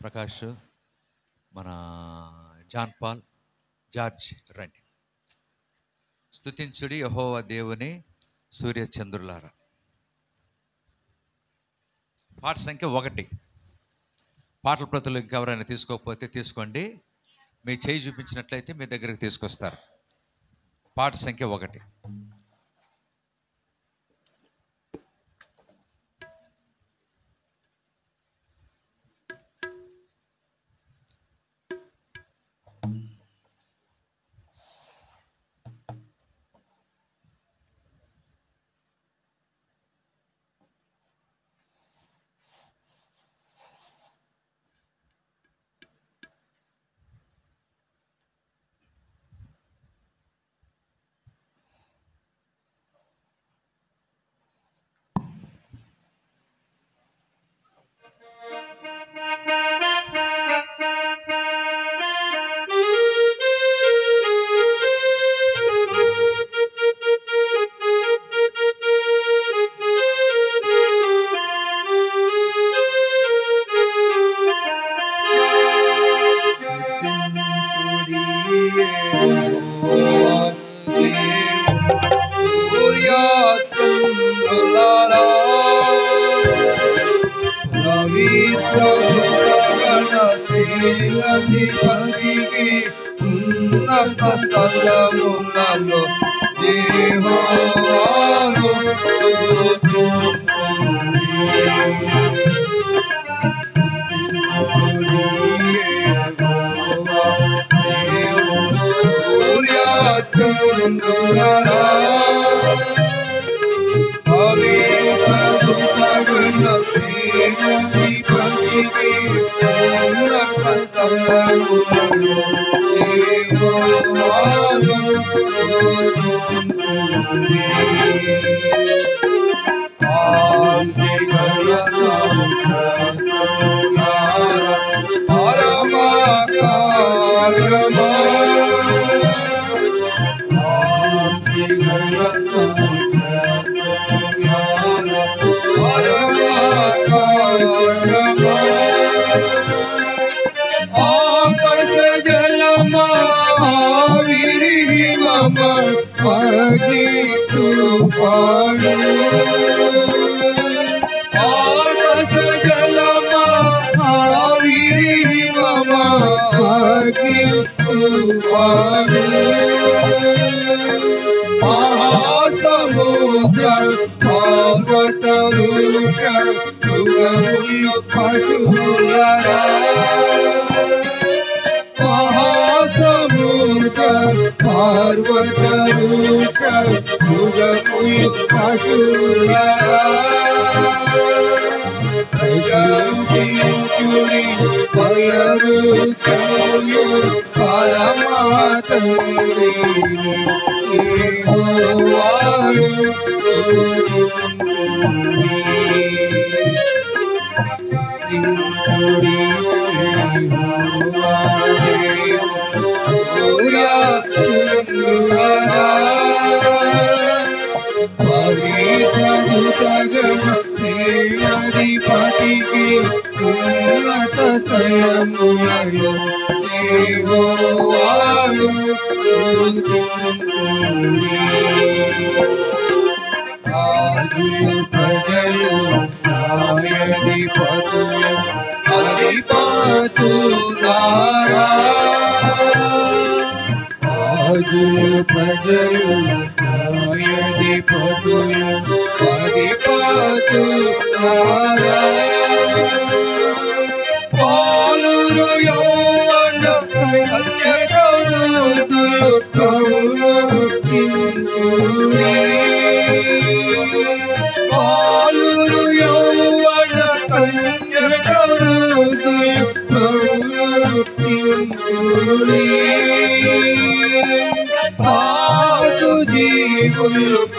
ప్రకాష్, మన John Paul, George రండి. స్తుతించుడి యెహోవా దేవుని సూర్యచంద్రులారా. పాట సంఖ్య 1. పాటల ప్రతులు ఇంకెవరైనా తీసుకోకపోతే తీసుకోండి. మీ చేయి చూపించినట్లయితే మీ దగ్గరికి తీసుకొస్తారు. పాట సంఖ్య 1.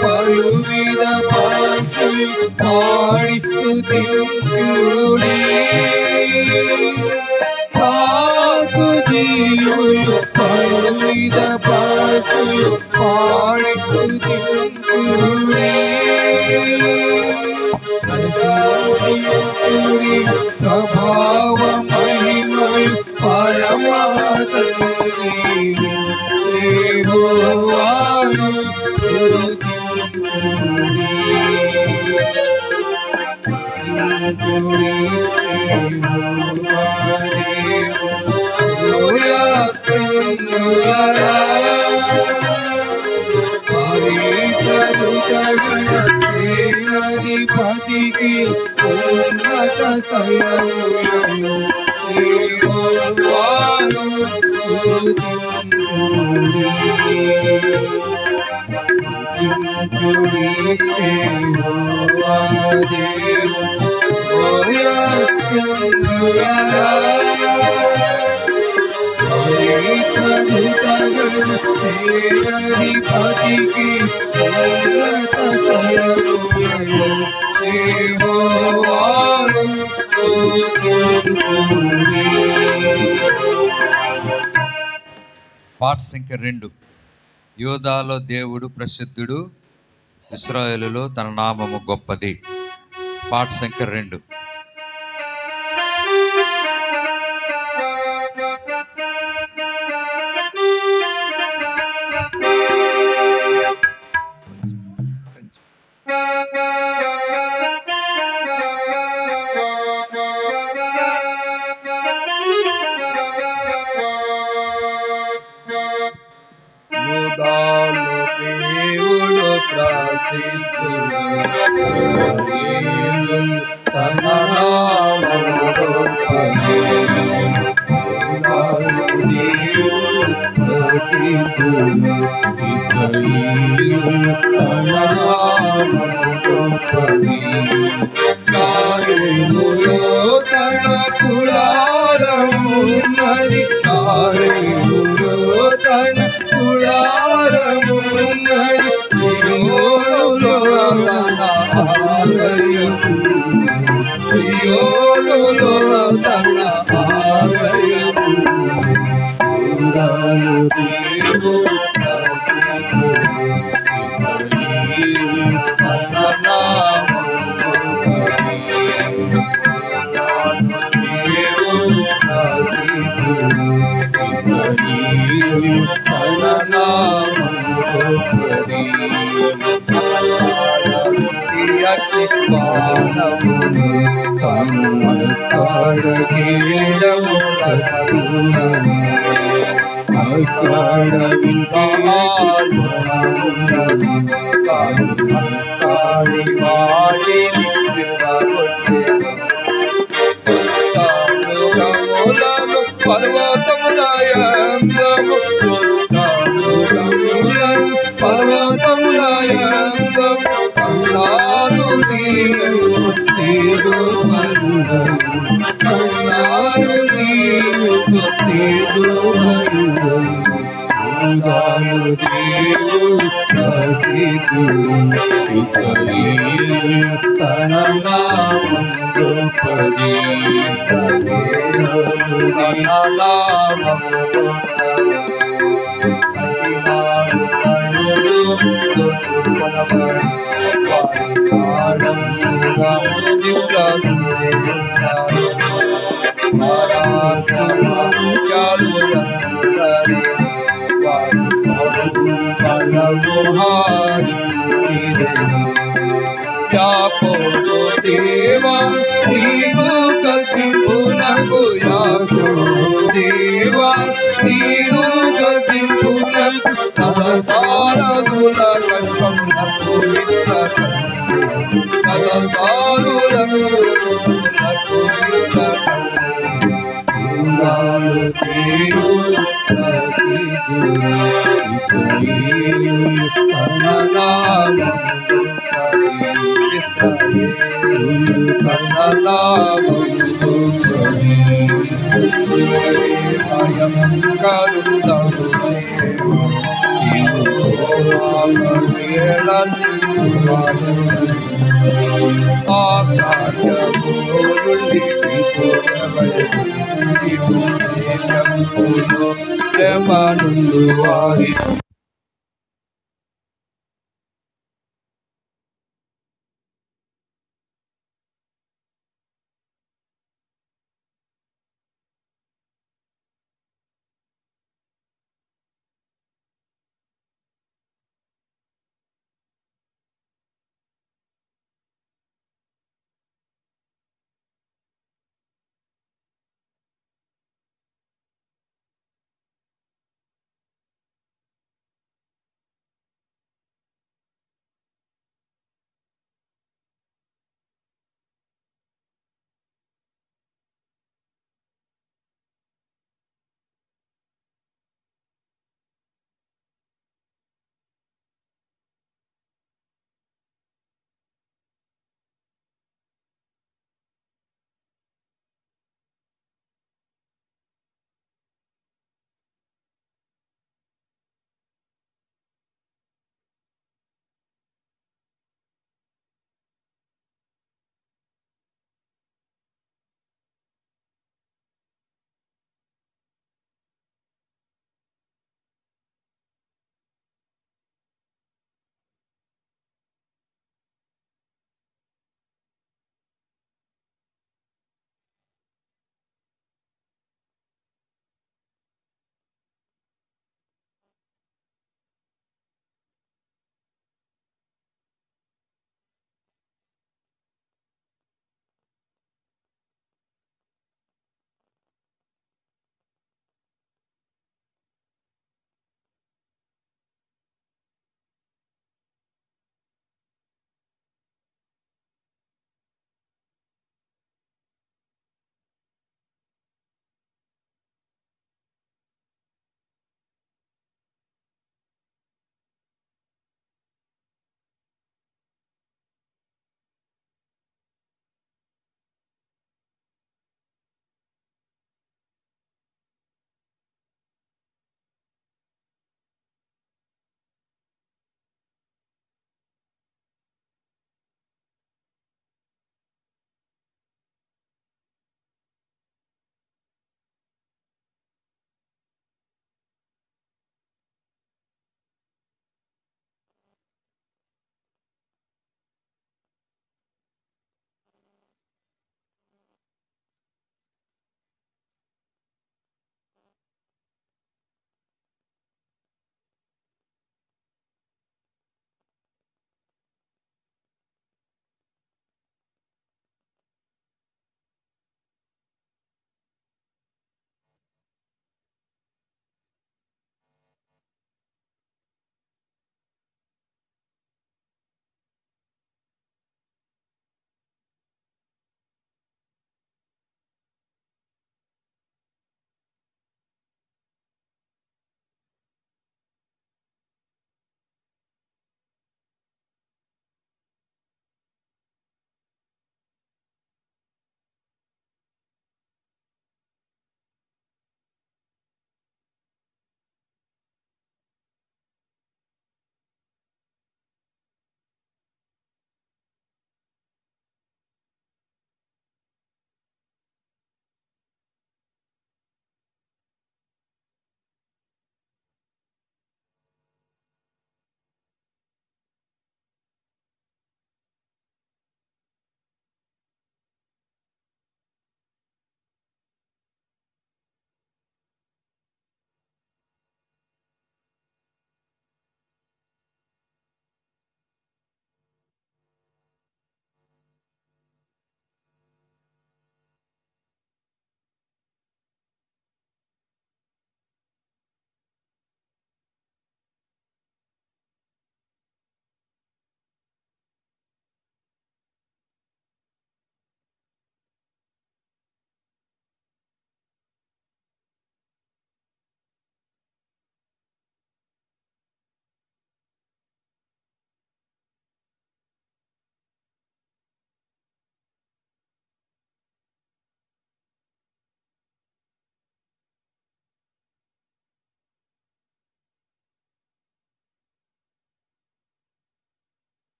Palu vida panchu, paali tu అధిపతికి ఉన్నత స్థలములను యెహోవాను స్తుతించుడి యెహోవా దేవుడు అధిపతికి ఉన్నత స్థలములను యెహోవాను స్తుతించుడి. పాట సంఖ్య 2. యూదాలో దేవుడు ప్రసిద్ధుడు, ఇశ్రాయేలులో తన నామము గొప్పది. పాట సంఖ్య 2. యూదాలో దేవుడు ప్రసిద్ధుడు, ఇశ్రాయేలు తన నామము గొప్పది. యూదాలో దేవుడు ప్రసిద్ధుడు, ఇశ్రాయేలు తన నామము గొప్పది. కారేములో తన గుడారమున్నది, కారేములో తన గుడారమున్నది, సియోనులో తన ఆలయము, సియోనులో తన ఆలయము. యూదాలో దేవుడు ప్రసిద్ధుడు, ఇశ్రాయేలు తన నామము పర్వతములయందము పర్వతములయందము అల్లారు నీరు తీరు మరుదము, అల్లారు నీరు తీరు మరుదము. యూదాలో దేవుడు ప్రసిద్ధుడు, ఇశ్రాయేలు తన నామము గొప్పది. తన నామము గొప్పది. యాకోబు దేవా నీవు కసింపునకు, యాకోబు దేవా నీవు కసింపునకు, తలసారదుల కల్పమునకు తలసారులకు యూదాలో దేవుడు ప్రసిద్ధుడు, ఇశ్రాయేలు తన నామము గొప్పది. ఇశ్రాయేలు తన నామము గొప్పది. భయముంగరుడవు నీవు, ఆకాశము నుండి వారి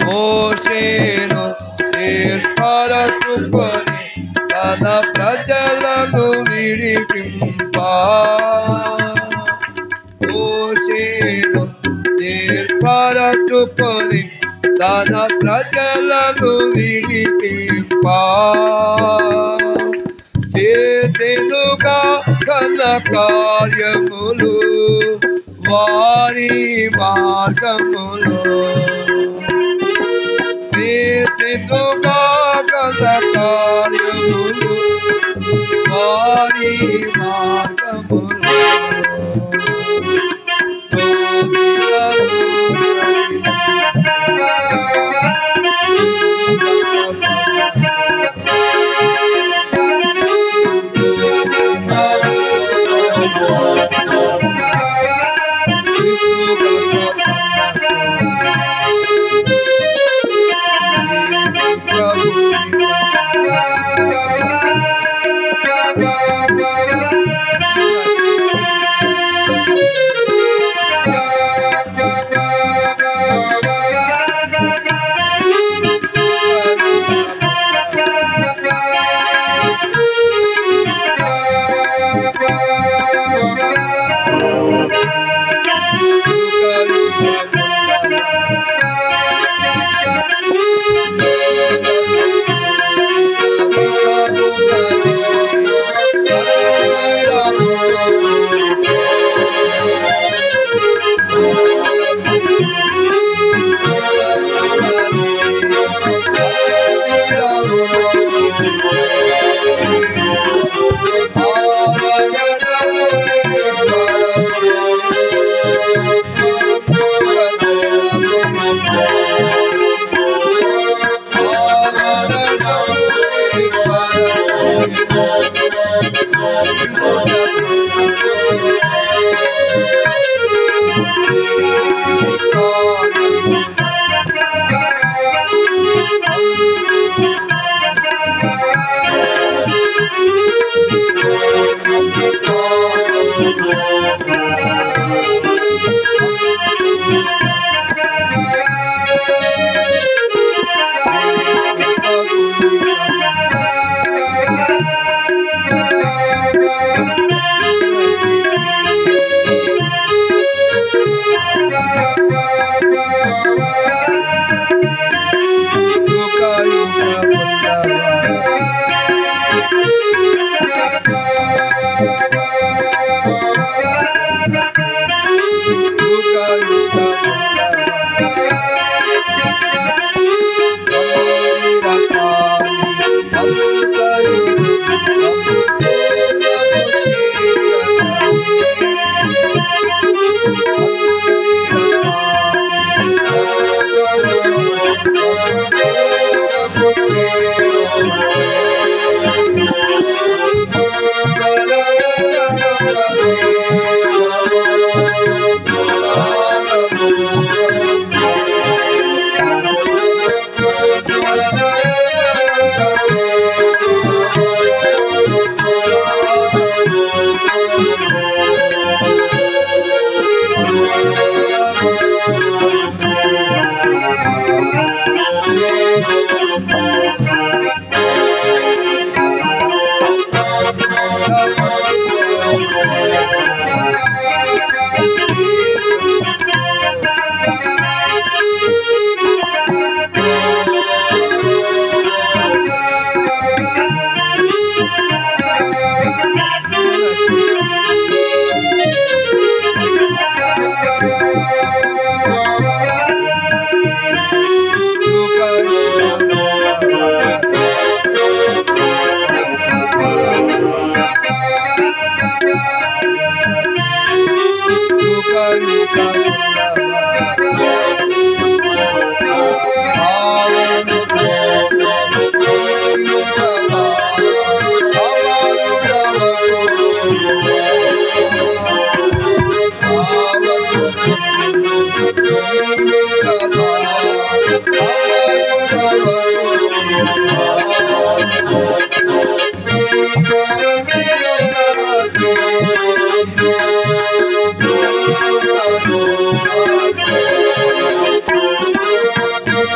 మోషేను ఏర్పరచుకొని తన ప్రజలను విడిపింప మోషేను ఏర్పరచుకొని తన ప్రజలను విడిపింప చేసెనుగా ఘన కార్యములు వారి మార్గములో చేసెనుగా ఘన కార్యములు వారి మార్గములో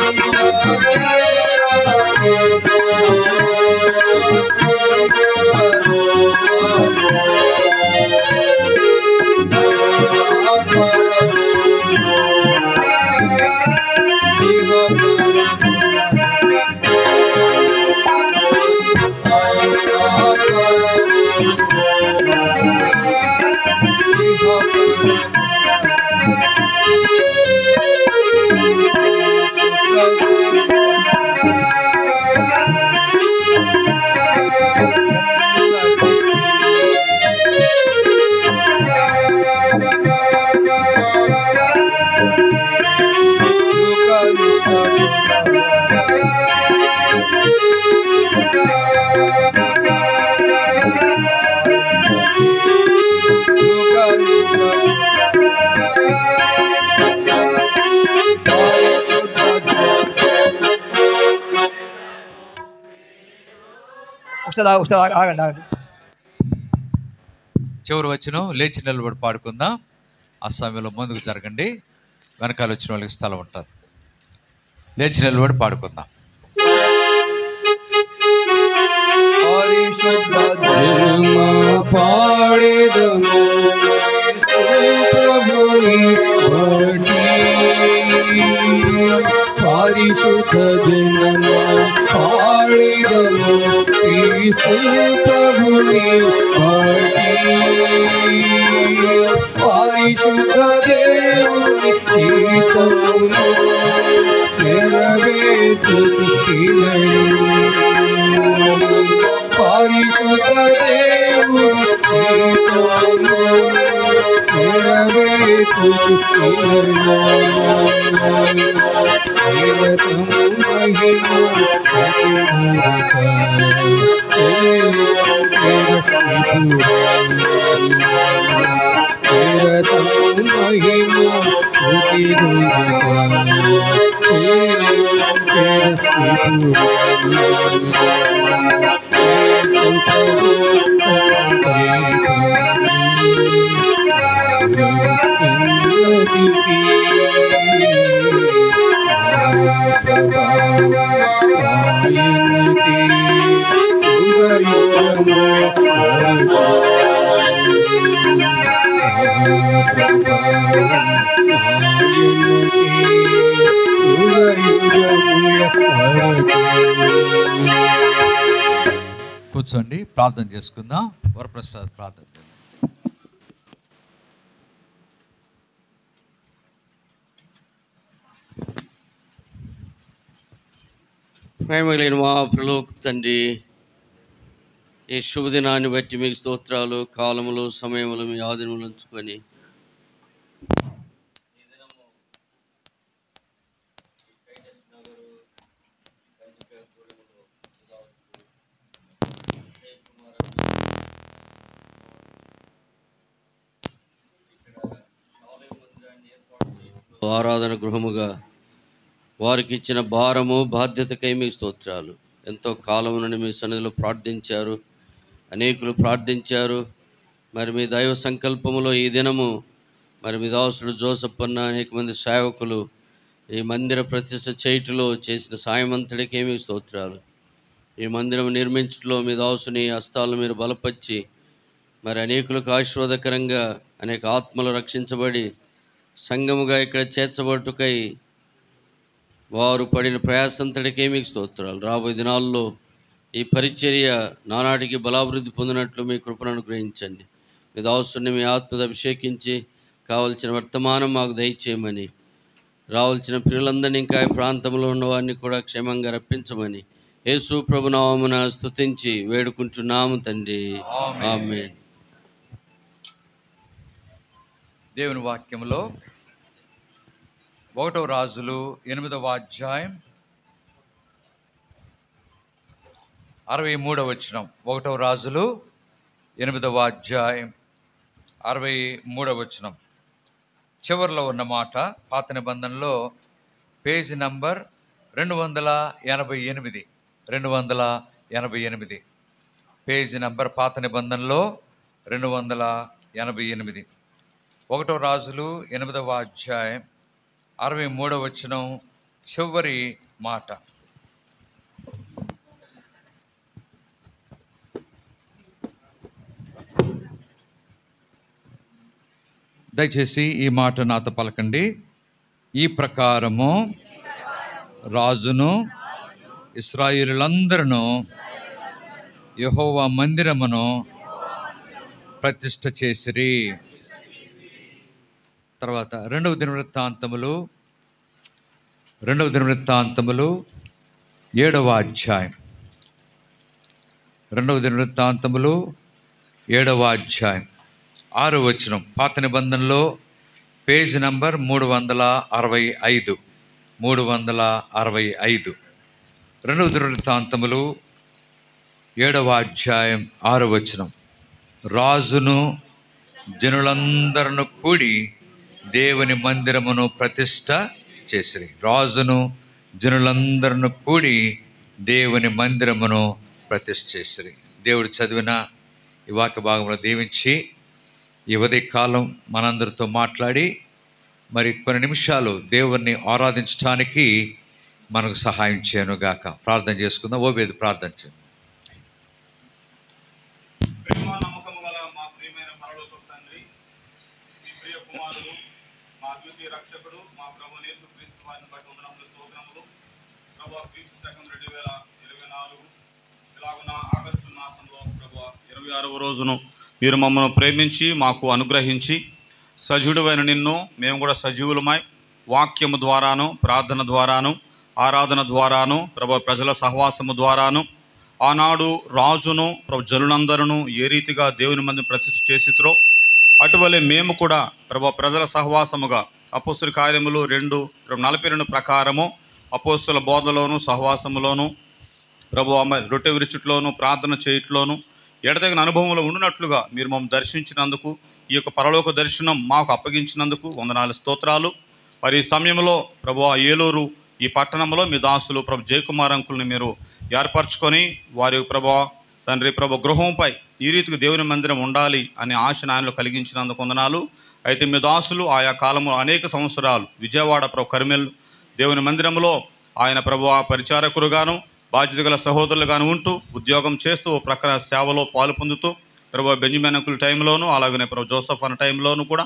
Thank you. ఒకసారి ఆగండి. చివరి వచనం లేచి నిలబడి పాడుకుందాం. ఆ సమయంలో ముందుకు జరగండి, వెనకాల వచ్చిన వాళ్ళకి స్థలం ఉంటుంది. లేచి నిలబడి పాడుకుందాం. పాడేదము ప్రభుని బట్టి, పరిశుద్ధ జనమ పాడేదము యేసు ప్రభుని బట్టి, పరిశుద్ధ దేవుని చిత్తమును నెరవేర్చుచున్నాడు. పరిశుద్ధ దేవుని చిత్తమును కూర్చోండి, ప్రార్థన చేసుకుందాం. వరప్రసాద్ ప్రార్థన. ప్రేమగలిగిన మా పరలోక తండ్రి, ఈ శుభదినాన్ని బట్టి మీకు స్తోత్రాలు. కాలములు సమయములు మీ ఆధీనంలో ఉంచుకొని ఆరాధన గృహముగా వారికి ఇచ్చిన భారము బాధ్యతకై మీకు స్తోత్రాలు. ఎంతో కాలం నుండి మీ సన్నిధిలో ప్రార్థించారు, అనేకులు ప్రార్థించారు. మరి మీ దైవ సంకల్పములో ఈ దినము మరి మీ దాసుడు జోసఫ్ అన్న అనేక మంది సేవకులు ఈ మందిర ప్రతిష్ఠ చేయుటలో చేసిన సాయమంతటికే మీకు స్తోత్రాలు. ఈ మందిరం నిర్మించడంలో మీ దాసుని హస్తాలను మీరు బలపరిచి మరి అనేకులకు ఆశీర్వాదకరంగా అనేక ఆత్మలు రక్షించబడి సంఘముగా ఇక్కడ చేర్చబట్టుకై వారు పడిన ప్రయాసంతటికే మీకు స్తోత్రాలు. రాబోయే దినాల్లో ఈ పరిచర్య నానాటికి బలాభివృద్ధి పొందినట్లు మీ కృపను అనుగ్రహించండి. మీ దాసుని మీ ఆత్మను అభిషేకించి కావలసిన వర్తమానం మాకు దయచేయమని, రావాల్సిన ప్రియులందరినీ ఇంకా ఈ ప్రాంతంలో ఉన్నవారిని కూడా క్షేమంగా రప్పించమని యేసు ప్రభు నామమున స్తుతించి వేడుకుంటున్నాము తండ్రి, ఆమేన్. దేవుని వాక్యంలో 1వ రాజులు 8వ అధ్యాయం 63వ వచనం. 1వ రాజులు 8వ అధ్యాయం 63వ వచనం చివరిలో ఉన్న మాట. పాత నిబంధనలో పేజీ నంబర్ 288. 288 పేజీ నంబర్ పాత నిబంధనలో 288. 1వ రాజులు 8వ అధ్యాయం 63వ వచనం చివరి మాట. దయచేసి ఈ మాట నాతో పలకండి. ఈ ప్రకారము రాజును ఇశ్రాయేలులందరూ యెహోవా మందిరమును ప్రతిష్ఠ చేసిరి. తర్వాత 2వ దినవృత్తాంతములు 7వ అధ్యాయం. 2వ దినవృత్తాంతములు 7వ అధ్యాయం 6వ వచనం. పాత నిబంధనలో పేజ్ నంబర్ 365. 365. 2వ దినవృత్తాంతములు 7వ అధ్యాయం 6వ వచనం. రాజును జనులందరూ కూడి దేవుని మందిరమును ప్రతిష్ఠ చేసిరి. రాజును జనులందరూ కూడి దేవుని మందిరమును ప్రతిష్ఠ చేసిరి. దేవుడు చదివిన ఈ వాక్య భాగంలో దీవించి ఈ ఉదయకాలం మనందరితో మాట్లాడి మరి కొన్ని నిమిషాలు దేవుణ్ణి ఆరాధించడానికి మనకు సహాయం చేయను గాక. ప్రార్థన చేసుకుందాం. ఓబేది ప్రార్థన చేయండి. ప్రేమ నమ్మకము గల మా ప్రియమైన పరలోకపు తండ్రి, మీ ప్రియ కుమారుడు, మా ద్వితీయ రక్షకుడు, మా ప్రభువు యేసుక్రీస్తు వారిని బట్టి వందనములు, స్తోత్రములు. ప్రభువా, క్రీస్తు శకం 2024 ఇలాగున ఆగస్టు మాసంలో ప్రభువా 26వ రోజును మీరు మమ్మల్ని ప్రేమించి మాకు అనుగ్రహించి సజీవుడైన నిన్ను మేము కూడా సజీవులమై వాక్యము ద్వారాను, ప్రార్థన ద్వారాను, ఆరాధన ద్వారాను, ప్రభు ప్రజల సహవాసము ద్వారాను ఆనాడు రాజును ప్రభు జనులందరూ ఏ రీతిగా దేవుని మందిని ప్రతిష్ఠ చేసిరో అటువలే మేము కూడా ప్రభు ప్రజల సహవాసముగా అపోస్తుల కార్యములు 2:42 ప్రకారము అపోస్తుల బోధలోను సహవాసములోను ప్రభు రొట్టె విరుచుట్లోను ప్రార్థన చేయట్లోను ఎడతగిన అనుభవంలో ఉండినట్లుగా మీరు మమ్మల్ని దర్శించినందుకు, ఈ యొక్క పరలోక దర్శనం మాకు అప్పగించినందుకు వందనాలు, స్తోత్రాలు. మరి ఈ సమయంలో ప్రభు ఏలూరు ఈ పట్టణంలో మీ దాసులు ప్రభు జయకుమార్ అంకుల్ని మీరు ఏర్పరచుకొని వారి ప్రభు తండ్రి ప్రభు గృహంపై ఈ రీతికి దేవుని మందిరం ఉండాలి అనే ఆశను ఆయనలో కలిగించినందుకు వందనాలు. అయితే మీ దాసులు ఆయా కాలంలో అనేక సంవత్సరాలు విజయవాడ ప్రభు కర్మెల్ దేవుని మందిరంలో ఆయన ప్రభు పరిచారకులుగాను బాధ్యత గల సహోదరులుగాను ఉంటూ ఉద్యోగం చేస్తూ ప్రక్కన సేవలో పాలు పొందుతూ ప్రభు బెంజమిన్ అంకుల్ టైంలోను అలాగనే ప్రభు జోసఫ్ అన్న టైంలోను కూడా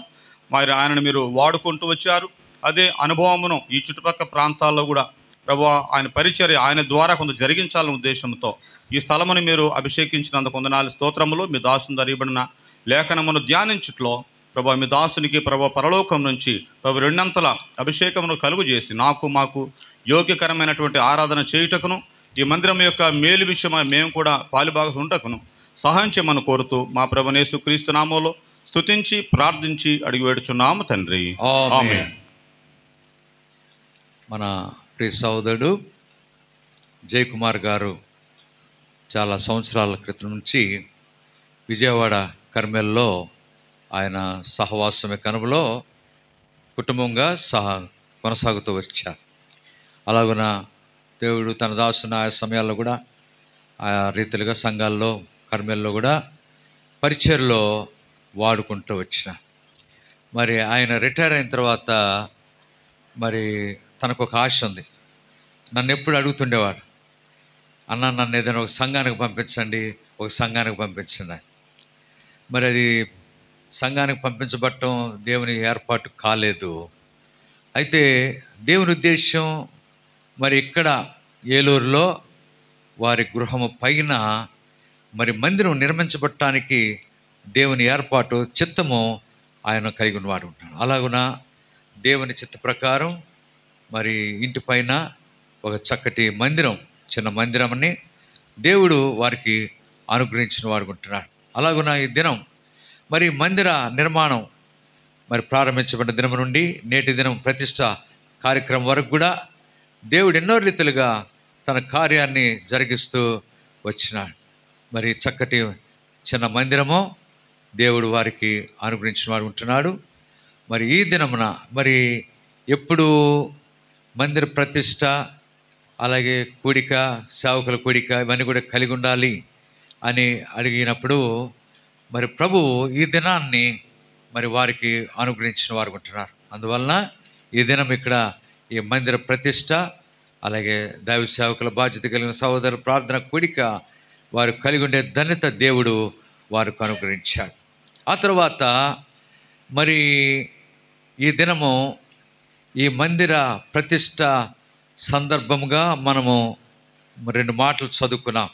మరి ఆయనను మీరు వాడుకుంటూ వచ్చారు. అదే అనుభవమును ఈ చుట్టుపక్కల ప్రాంతాల్లో కూడా ప్రభు ఆయన పరిచర్య ఆయన ద్వారా కొంత జరిగించాలనే ఉద్దేశంతో ఈ స్థలమును మీరు అభిషేకించినందుకు వందనాలు, స్తోత్రములు. మీ దాసుని ధరియబడిన లేఖనమును ధ్యానించుట్లో ప్రభు మీ దాసునికి ప్రభు పరలోకం నుంచి ప్రభు 2 అభిషేకమును కలుగు చేసి నాకు మాకు యోగ్యకరమైనటువంటి ఆరాధన చేయుటకును ఈ మందిరం యొక్క మేలు విషయమై మేము కూడా పాలుభాగం ఉంటకును సహాయం చేయమని కోరుతూ మా ప్రభువు యేసుక్రీస్తు నామములో స్తుతించి ప్రార్థించి అడిగి వేడుచున్నాము తండ్రి, ఆమేన్. మన ప్రియ సోదరుడు జయకుమార్ గారు చాలా సంవత్సరాల క్రితం నుంచి విజయవాడ కర్మెల్లో ఆయన సహవాసమే కనుమలో కుటుంబంగా కొనసాగుతూ వచ్చారు. అలాగున దేవుడు తన దాసుని ఆయా సమయాల్లో కూడా ఆయా రీతిలుగా సంఘాల్లో కర్మెల్లో కూడా పరిచర్లో వాడుకుంటూ వచ్చిన. మరి ఆయన రిటైర్ అయిన తర్వాత మరి తనకు ఒక ఆశ ఉంది. నన్ను ఎప్పుడు అడుగుతుండేవాడు, అన్న నన్ను ఏదైనా ఒక సంఘానికి పంపించండి, ఒక సంఘానికి పంపించండి. మరి అది సంఘానికి పంపించబడటం దేవుని ఏర్పాటు కాలేదు. అయితే దేవుని ఉద్దేశం మరి ఇక్కడ ఏలూరులో వారి గృహము పైన మరి మందిరం నిర్మించబడటానికి దేవుని ఏర్పాటు చిత్తము ఆయన కలిగి ఉన్నవాడు ఉంటాడు. అలాగున దేవుని చిత్త ప్రకారం మరి ఇంటి పైన ఒక చక్కటి మందిరం, చిన్న మందిరంని దేవుడు వారికి అనుగ్రహించిన వాడు ఉంటున్నాడు. అలాగున ఈ దినం మరి మందిర నిర్మాణం మరి ప్రారంభించబడిన దినం నుండి నేటి దినం ప్రతిష్ట కార్యక్రమం వరకు కూడా దేవుడు ఎన్నో రీతిలుగా తన కార్యాన్ని జరిగిస్తూ వచ్చినాడు. మరి చక్కటి చిన్న మందిరము దేవుడు వారికి అనుగ్రహించిన వాడు ఉంటున్నాడు. మరి ఈ దినమున మరి ఎప్పుడు మందిర ప్రతిష్ట అలాగే కూడిక, సేవకుల కూడిక ఇవన్నీ కూడా కలిగి ఉండాలి అని అడిగినప్పుడు మరి ప్రభు ఈ దినాన్ని మరి వారికి అనుగ్రహించిన వారు ఉంటున్నారు. అందువలన ఈ దినం ఇక్కడ ఈ మందిర ప్రతిష్ట అలాగే దైవ సేవకుల బాధ్యత కలిగిన సహోదరు ప్రార్థన కూడిక వారు కలిగి ఉండే ధన్యత దేవుడు వారికి అనుగ్రహించాడు. ఆ తర్వాత మరి ఈ దినము ఈ మందిర ప్రతిష్ట సందర్భంగా మనము 2 మాటలు చదువుకున్నాం.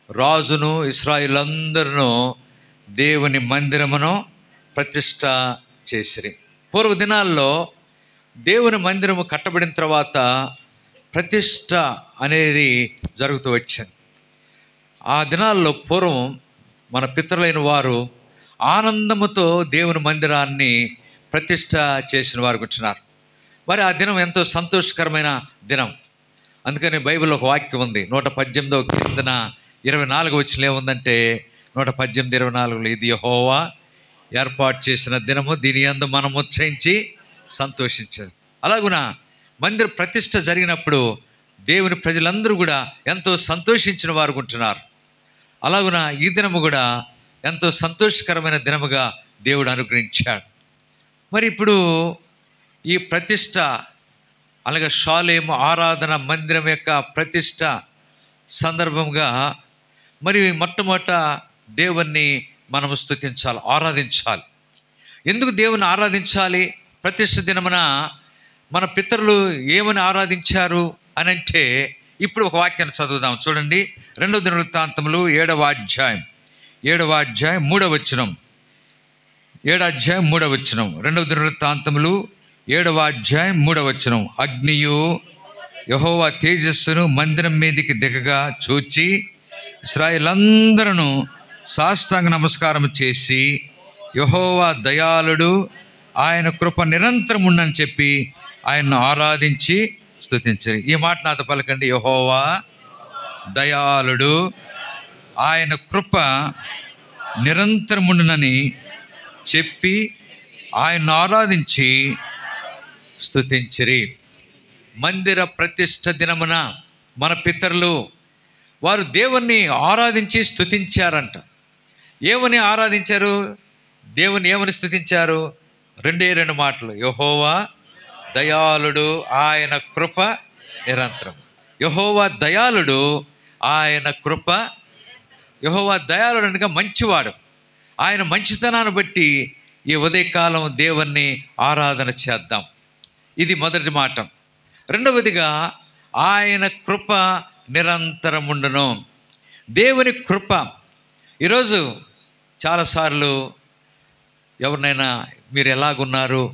రాజును ఇశ్రాయేలందరూ దేవుని మందిరమును ప్రతిష్ట చేసిరి. పూర్వ దినాల్లో దేవుని మందిరము కట్టబడిన తర్వాత ప్రతిష్ట అనేది జరుగుతూ వచ్చింది. ఆ దినాల్లో పూర్వం మన పితరులైన వారు ఆనందముతో దేవుని మందిరాన్ని ప్రతిష్ట చేసిన వారు కూర్చున్నారు. మరి ఆ దినం ఎంతో సంతోషకరమైన దినం. అందుకని బైబిల్లో ఒక వాక్యం ఉంది, 118వ కీర్తన 24 వచనంలో ఏముందంటే 118:24 ఇది యెహోవా ఏర్పాటు చేసిన దినము, దీని యందు మనం ఉత్సహించి సంతోషించారు. అలాగున మందిర ప్రతిష్ట జరిగినప్పుడు దేవుని ప్రజలందరూ కూడా ఎంతో సంతోషించిన వారు ఉంటున్నారు. అలాగున ఈ దినము కూడా ఎంతో సంతోషకరమైన దినముగా దేవుడు అనుగ్రహించాడు. మరి ఇప్పుడు ఈ ప్రతిష్ట అలాగే షాలేము ఆరాధన మందిరం యొక్క ప్రతిష్ట సందర్భంగా మరి మొట్టమొదట దేవుణ్ణి మనము స్తుతించాలి, ఆరాధించాలి. ఎందుకు దేవుని ఆరాధించాలి? ప్రతిష్ట దినమున మన పితరులు ఏమని ఆరాధించారు అని అంటే, ఇప్పుడు ఒక వాక్యాన్ని చదువుదాం. చూడండి, 2 దినవృత్తాంతములు 7వ అధ్యాయం 3వ వచనం. 7వ అధ్యాయం 3వ వచనం. 2 దినవృత్తాంతములు 7వ అధ్యాయం 3వ వచనం. అగ్నియు యెహోవా తేజస్సును మందిరం మీదికి దిగగా చూచి ఇశ్రాయేలందరూ సాష్టాంగ నమస్కారం చేసి యెహోవా దయాళుడు, ఆయన కృప నిరంతరం ఉండని చెప్పి ఆయన్ను ఆరాధించి స్తుతించారు. ఈ మాట నాతో పలకండి. యెహోవా దయాళుడు, ఆయన కృప నిరంతరం ఉండునని చెప్పి ఆయన్ను ఆరాధించి స్తుతించిరి. మందిర ప్రతిష్ఠ దినమున మన పితరులు వారు దేవుణ్ణి ఆరాధించి స్తుతించారంట. ఏమని ఆరాధించారు? దేవుని ఏమని స్తుతించారు? 2 మాటలు. యెహోవా దయాళుడు, ఆయన కృప నిరంతరం. యెహోవా దయాళుడు, ఆయన కృప. యెహోవా దయాళుడు అనగా మంచివాడు. ఆయన మంచితనాన్ని బట్టి ఈ ఉదయకాలం దేవుణ్ణి ఆరాధన చేద్దాం. ఇది మొదటి మాట. రెండవదిగా ఆయన కృప నిరంతరం ఉండును. దేవుని కృప. ఈరోజు చాలాసార్లు ఎవరినైనా మీరు ఎలాగున్నారు,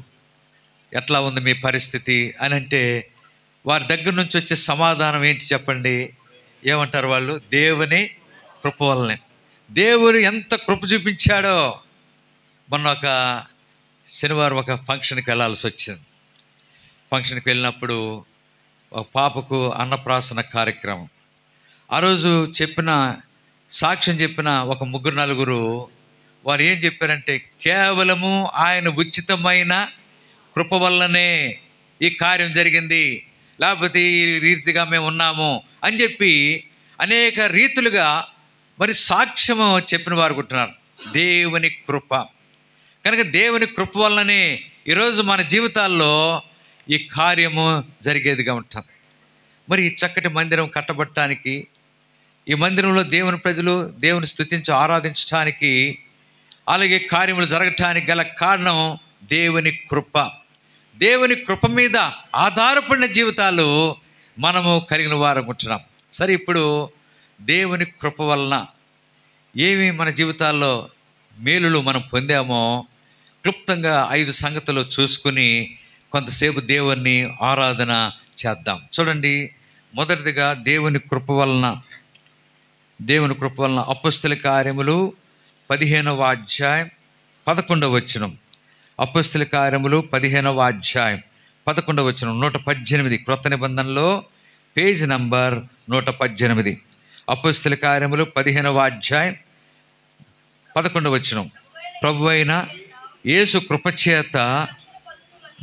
ఎట్లా ఉంది మీ పరిస్థితి అని అంటే వారి దగ్గర నుంచి వచ్చే సమాధానం ఏంటి చెప్పండి? ఏమంటారు వాళ్ళు? దేవుని కృప వల్లనే. దేవుడు ఎంత కృప చూపించాడో. మొన్న ఒక శనివారం ఒక ఫంక్షన్కి వెళ్ళాల్సి వచ్చింది. ఫంక్షన్కి వెళ్ళినప్పుడు ఒక పాపకు అన్నప్రాసన కార్యక్రమం. ఆ రోజు సాక్ష్యం చెప్పిన ఒక 3-4 వారు ఏం చెప్పారంటే, కేవలము ఆయన ఉచితమైన కృప వల్లనే ఈ కార్యం జరిగింది, లేకపోతే ఈ రీతిగా మేము ఉన్నాము అని చెప్పి అనేక రీతులుగా మరి సాక్ష్యము చెప్పిన వారు ఉంటున్నారు. దేవుని కృప. కనుక దేవుని కృప వల్లనే ఈరోజు మన జీవితాల్లో ఈ కార్యము జరిగేదిగా ఉంటుంది. మరి ఈ చక్కటి మందిరం కట్టబడటానికి, ఈ మందిరంలో దేవుని ప్రజలు దేవుని స్తుతించి ఆరాధించడానికి, అలాగే కార్యములు జరగటానికి గల కారణం దేవుని కృప. దేవుని కృప మీద ఆధారపడిన జీవితాలు మనము కలిగిన వారు ఉంటున్నాం. సరే, ఇప్పుడు దేవుని కృప వలన ఏమి మన జీవితాల్లో మేలులు మనం పొందామో క్లుప్తంగా 5 సంగతులు చూసుకుని కొంతసేపు దేవుణ్ణి ఆరాధన చేద్దాం. చూడండి, మొదటిదిగా దేవుని కృప వలన అపొస్తలుల కార్యములు 15వ అధ్యాయం 11వ వచనం. అపొస్తలుల కార్యములు 15వ అధ్యాయం 11వ వచనం. 118 క్రొత్త నిబంధనలో పేజ్ నంబర్ 118. అపొస్తలుల కార్యములు 15వ అధ్యాయం 11వ వచనం. ప్రభువైన యేసు కృపచేత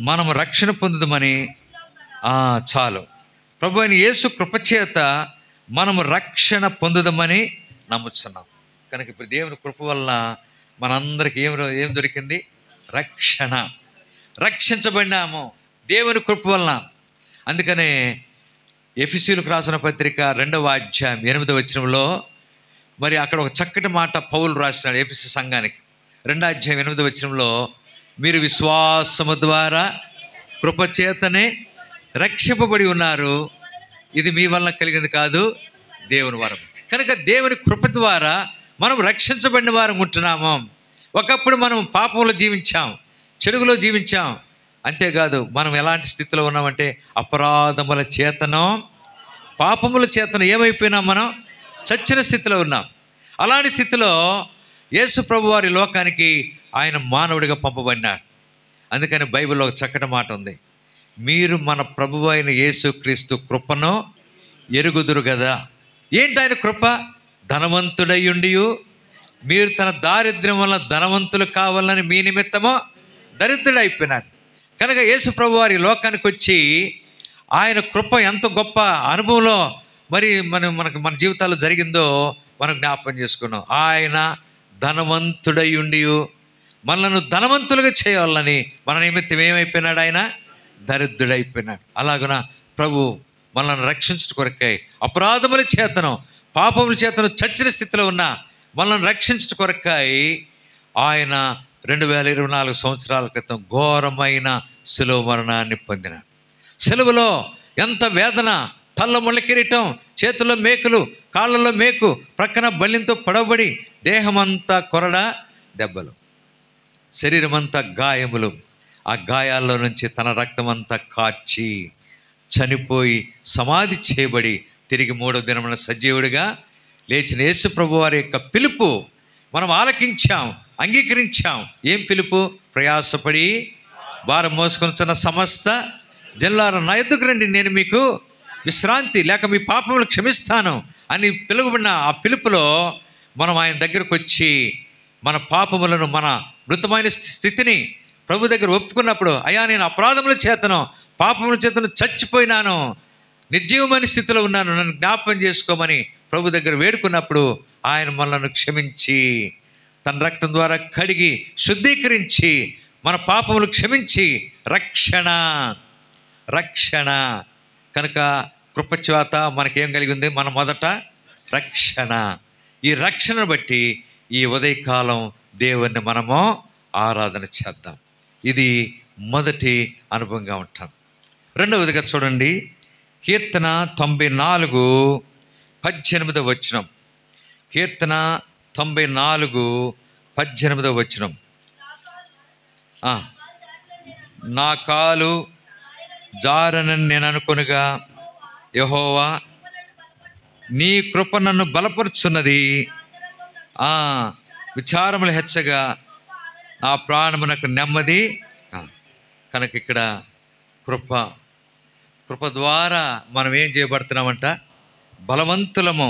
మనము రక్షణ పొందుదమని. చాలు. ప్రభువైన యేసు కృపచేత మనము రక్షణ పొందుదమని నమ్ముతున్నాం. కనుక ఇప్పుడు దేవుని కృప వలన మనందరికీ ఏం దొరికింది? రక్షణ. రక్షించబడినాము దేవుని కృప వలన. అందుకనే ఎఫెసీయులకు రాసిన పత్రిక 2వ అధ్యాయం 8వ వచనంలో మరి అక్కడ ఒక చక్కటి మాట పౌలు రాసినాడు ఎఫెసీ సంఘానికి. 2వ అధ్యాయం 8వ వచనంలో, మీరు విశ్వాసము ద్వారా కృపచేతనే రక్షింపబడి ఉన్నారు, ఇది మీ వలన కలిగింది కాదు, దేవుని వరం. కనుక దేవుని కృప ద్వారా మనం రక్షించబడిన వారం ఉంటున్నాము. ఒకప్పుడు మనం పాపంలో జీవించాం, చెడుగులో జీవించాం. అంతేకాదు, మనం ఎలాంటి స్థితిలో ఉన్నామంటే అపరాధముల చేతనో పాపముల చేతనో ఏమైపోయినాం? మనం చచ్చిన స్థితిలో ఉన్నాం. అలాంటి స్థితిలో యేసు ప్రభు వారి లోకానికి ఆయన మానవుడిగా పంపబడినాడు. అందుకని బైబిల్లో ఒక చక్కటి మాట ఉంది, మీరు మన ప్రభువు అయిన యేసు క్రీస్తు కృపను ఎరుగుదురు కదా. ఏంటి ఆయన కృప? ధనవంతుడై ఉండి మీరు తన దారిద్ర్యం వల్ల ధనవంతులు కావాలని మీ నిమిత్తమో దరిద్రుడు అయిపోయినాడు. కనుక యేసు ప్రభు వారి లోకానికి వచ్చి ఆయన కృప ఎంత గొప్ప అనుభవంలో మరి మన జీవితాల్లో జరిగిందో మనం జ్ఞాపకం చేసుకున్నాం. ఆయన ధనవంతుడై ఉండి మనలను ధనవంతులుగా చేయాలని మన నిమిత్తం ఏమైపోయినాడు? ఆయన దరిద్రుడైపోయినాడు. అలాగున ప్రభు మనల్ని రక్షించడం కొరకై అపరాధముల చేతను పాపముల చేతను చచ్చిన స్థితిలో ఉన్న మనల్ని రక్షించడం కొరకై ఆయన 2024 సంవత్సరాల క్రితం ఘోరమైన శిలువ మరణాన్ని పొందినాడు. శిలువలో ఎంత వేదన! తల్ల ముళ్ళ కిరీటం, చేతుల్లో మేకులు, కాళ్ళలో మేకు, ప్రక్కన బల్యంతో పొడవబడి దేహమంతా కొరడ దెబ్బలు, శరీరమంతా గాయములు. ఆ గాయాల్లో నుంచి తన రక్తమంతా కార్చి చనిపోయి సమాధి చేయబడి తిరిగి 3వ దినమున సజీవుడిగా లేచిన యేసు ప్రభు వారి యొక్క పిలుపు మనం ఆలకించాం, అంగీకరించాం. ఏం పిలుపు? ప్రయాసపడి భారం మోసుకొనుచున్న సమస్త జనులారా నా యొద్దకు రండి, నేను మీకు విశ్రాంతి లేక మీ పాపములు క్షమిస్తాను అని పిలువబడిన ఆ పిలుపులో మనం ఆయన దగ్గరకు వచ్చి మన పాపములను, మన మృతమైన స్థితిని ప్రభు దగ్గర ఒప్పుకున్నప్పుడు, అయ్యా నేను అపరాధముల చేతను పాపముల చేతను చచ్చిపోయినాను, నిర్జీవమైన స్థితిలో ఉన్నాను, నన్ను జ్ఞాపకం చేసుకోమని ప్రభు దగ్గర వేడుకున్నప్పుడు ఆయన మనల్ని క్షమించి తన రక్తం ద్వారా కడిగి శుద్ధీకరించి మన పాపములు క్షమించి రక్షణ కనుక కృపచేత మనకేం కలిగి ఉంది? మన మొదట రక్షణ. ఈ రక్షణను బట్టి ఈ ఉదయకాలం దేవుణ్ణి మనము ఆరాధన చేద్దాం. ఇది మొదటి అనుభవంగా ఉంటాం. రెండవదిగా చూడండి, కీర్తన 94:18 వచనం. కీర్తన 94:18 వచనం. నా కాలు జారనని నేను అనుకొనగా యెహోవా నీ కృప నన్ను బలపరుచున్నది. విచారములు హెచ్చగా నా ప్రాణమునకు నెమ్మది. కనుక ఇక్కడ కృప ద్వారా మనం ఏం చేయబడుతున్నామంట? బలవంతులము.